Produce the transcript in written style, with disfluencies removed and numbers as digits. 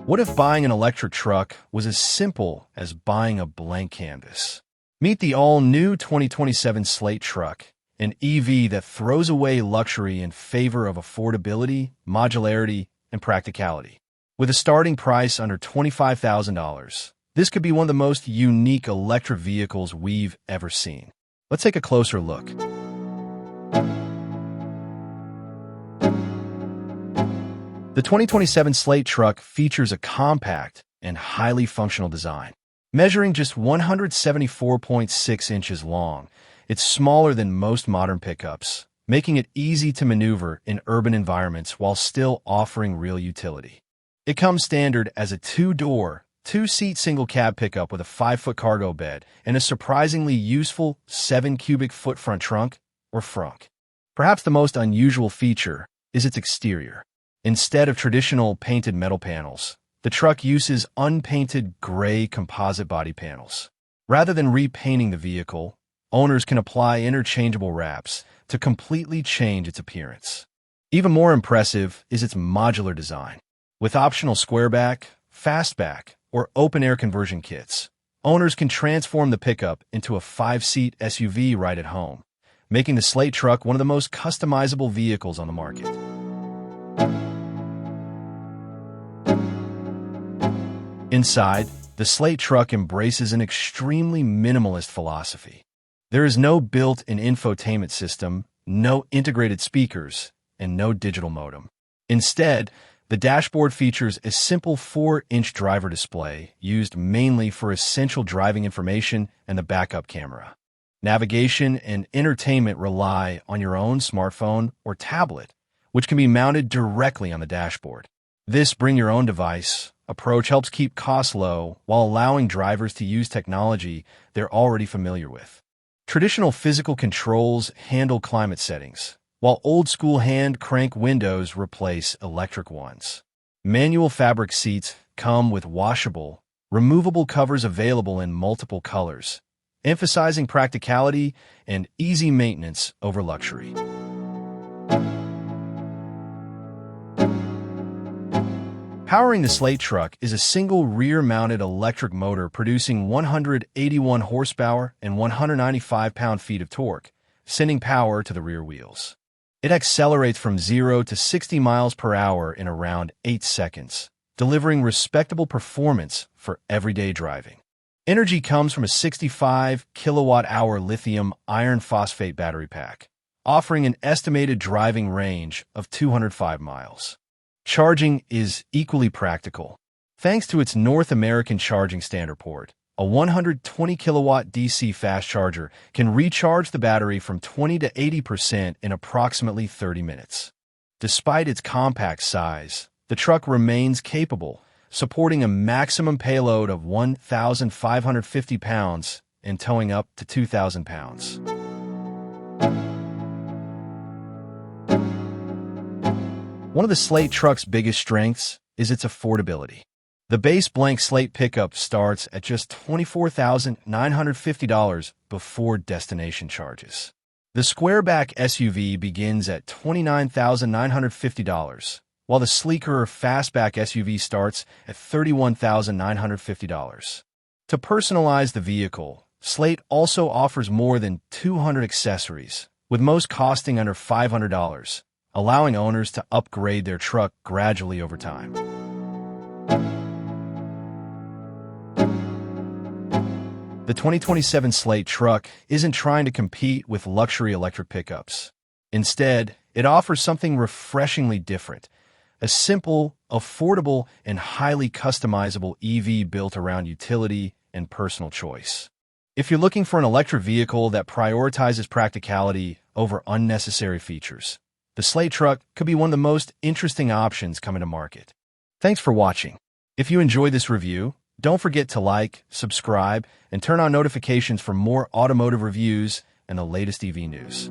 What if buying an electric truck was as simple as buying a blank canvas? Meet the all-new 2027 Slate Truck, an EV that throws away luxury in favor of affordability, modularity, and practicality. With a starting price under $25,000, this could be one of the most unique electric vehicles we've ever seen. Let's take a closer look. The 2027 Slate Truck features a compact and highly functional design. Measuring just 174.6 inches long, it's smaller than most modern pickups, making it easy to maneuver in urban environments while still offering real utility. It comes standard as a two-door, two-seat single-cab pickup with a 5-foot cargo bed and a surprisingly useful 7-cubic-foot front trunk, or frunk. Perhaps the most unusual feature is its exterior. Instead of traditional painted metal panels, the truck uses unpainted gray composite body panels. Rather than repainting the vehicle, owners can apply interchangeable wraps to completely change its appearance. Even more impressive is its modular design. With optional squareback, fastback, or open-air conversion kits, owners can transform the pickup into a 5-seat SUV right at home, making the Slate Truck one of the most customizable vehicles on the market. Inside, the Slate Truck embraces an extremely minimalist philosophy. There is no built-in infotainment system, no integrated speakers, and no digital modem. Instead, the dashboard features a simple 4-inch driver display used mainly for essential driving information and the backup camera. Navigation and entertainment rely on your own smartphone or tablet, which can be mounted directly on the dashboard. This bring-your-own-device approach helps keep costs low while allowing drivers to use technology they're already familiar with. Traditional physical controls handle climate settings, while old-school hand-crank windows replace electric ones. Manual fabric seats come with washable, removable covers available in multiple colors, emphasizing practicality and easy maintenance over luxury. Powering the Slate Truck is a single rear-mounted electric motor producing 181 horsepower and 195 pound-feet of torque, sending power to the rear wheels. It accelerates from 0 to 60 miles per hour in around 8 seconds, delivering respectable performance for everyday driving. Energy comes from a 65 kilowatt-hour lithium iron phosphate battery pack, offering an estimated driving range of 205 miles. Charging is equally practical. Thanks to its North American charging standard port, a 120 kilowatt DC fast charger can recharge the battery from 20 to 80% in approximately 30 minutes. Despite its compact size, the truck remains capable, supporting a maximum payload of 1,550 pounds and towing up to 2,000 pounds. One of the Slate Truck's biggest strengths is its affordability. The base blank Slate pickup starts at just $24,950 before destination charges. The squareback SUV begins at $29,950, while the sleeker fastback SUV starts at $31,950. To personalize the vehicle, Slate also offers more than 200 accessories, with most costing under $500. Allowing owners to upgrade their truck gradually over time. The 2027 Slate Truck isn't trying to compete with luxury electric pickups. Instead, it offers something refreshingly different, a simple, affordable, and highly customizable EV built around utility and personal choice. If you're looking for an electric vehicle that prioritizes practicality over unnecessary features, the Slate Truck could be one of the most interesting options coming to market. Thanks for watching. If you enjoyed this review, don't forget to like, subscribe, and turn on notifications for more automotive reviews and the latest EV news.